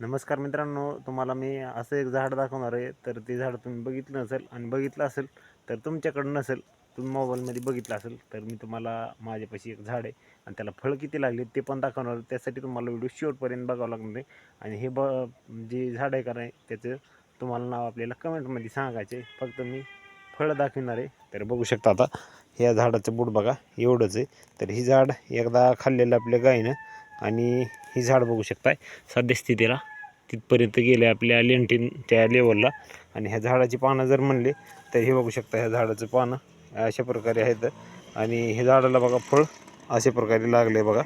नमस्कार मित्रांनो, तुम्हाला मी असं एक झाड दाखवणार आहे. तर ते झाड तुम्ही बघितलं नसेल आणि बघितलं असेल तर तुमच्याकडं नसेल, तुम्ही मोबाईलमध्ये बघितलं असेल तर मी तुम्हाला माझ्यापाशी एक झाड आहे आणि त्याला फळं किती लागली ते पण दाखवणार आहे. त्यासाठी तुम्हाला व्हिडिओ शेवटपर्यंत बघावं लागणार आहे. आणि हे जे झाड आहे का नाही त्याचं तुम्हाला नाव आपल्याला कमेंटमध्ये सांगायचे. फक्त मी फळं दाखवणार आहे. तर बघू शकता आता ह्या झाडाचं बुड बघा एवढंच आहे. तर ही झाड एकदा खाल्लेलं आपल्या गायीनं आणि ही झाड बघू शकताय सद्यस्थितीला तिथपर्यंत गेले आपल्या लेंटीन त्या लेवलला. आणि ह्या झाडाची पानं जर म्हणले तर हे बघू शकता ह्या झाडाचं पानं अशा प्रकारे आहेत. आणि हे झाडाला बघा फळ अशा प्रकारे लागले बघा,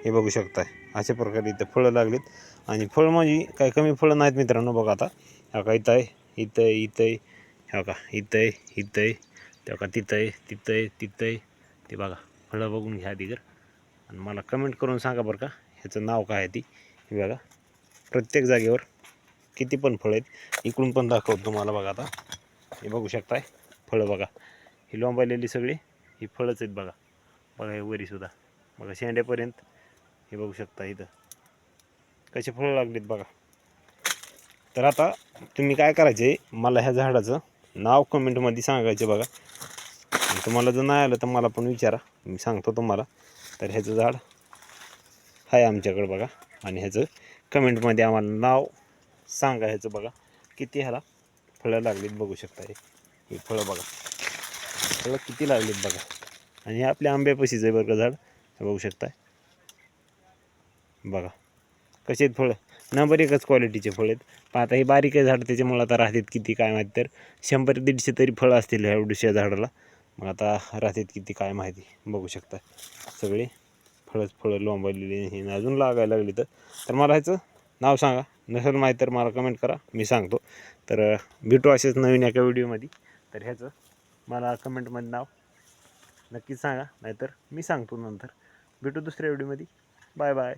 हे बघू शकताय अशा प्रकारे इथं फळं लागलीत. आणि फळ म्हणजे काही कमी फळं नाहीत मित्रांनो. बघा आता हा का इथं आहे, इथं आहे, इथं आहे, ह्या का इथं आहे, इथं आहे, त्या का तिथं आहे, तिथं आहे, तिथं आहे. ते बघा फळं बघून घ्या आधी आणि मला कमेंट करून सांगा बरं का ह्याचं नाव काय आहे ती. हे बघा प्रत्येक जागेवर किती पण फळं आहेत. इकडून पण दाखवतो तुम्हाला बघा. आता हे बघू शकताय फळं बघा, ही लोंबायलेली सगळी ही फळंच आहेत बघा. बघा हे वरीसुद्धा बघा शेंड्यापर्यंत हे बघू शकता इथं कसे फळं लागलीत बघा. तर आता तुम्ही काय करायचे, मला ह्या झाडाचं नाव कमेंटमध्ये सांगायचे बघा. आणि तुम्हाला जर नाही आलं तर मला पण विचारा, मी सांगतो तुम्हाला. तर ह्याचं झाड आहे आमच्याकडं बघा. आणि ह्याचं कमेंटमध्ये आम्हाला नाव सांगा ह्याचं बघा किती ह्याला फळं लागलीत. बघू शकता हे फळं बघा, फळं किती लागलीत बघा. आणि हे आपल्या आंब्यापाशीच आहे बरं का झाड. हे बघू शकताय बघा कसे आहेत फळं. नंबर एकच क्वालिटीचे फळं आहेत. पण आता हे बारीक आहे झाड त्याच्यामुळे आता राहतात किती काय माहिती. तर 100-150 तरी फळं असतील ह्या एवढ्याशा झाडाला. मग आता राहतात किती काय माहिती. बघू शकता सगळे फळं लोंबायलेली हे अजून लागायला लागली. तर मला ह्याचं नाव सांगा, नसेल माहीत तर मला कमेंट करा, मी सांगतो. तर भेटू असेच नवीन एका व्हिडिओमध्ये. तर ह्याचं मला कमेंटमध्ये नाव नक्कीच सांगा, नाहीतर मी सांगतो नंतर. भेटू दुसऱ्या व्हिडिओमध्ये. Bye bye.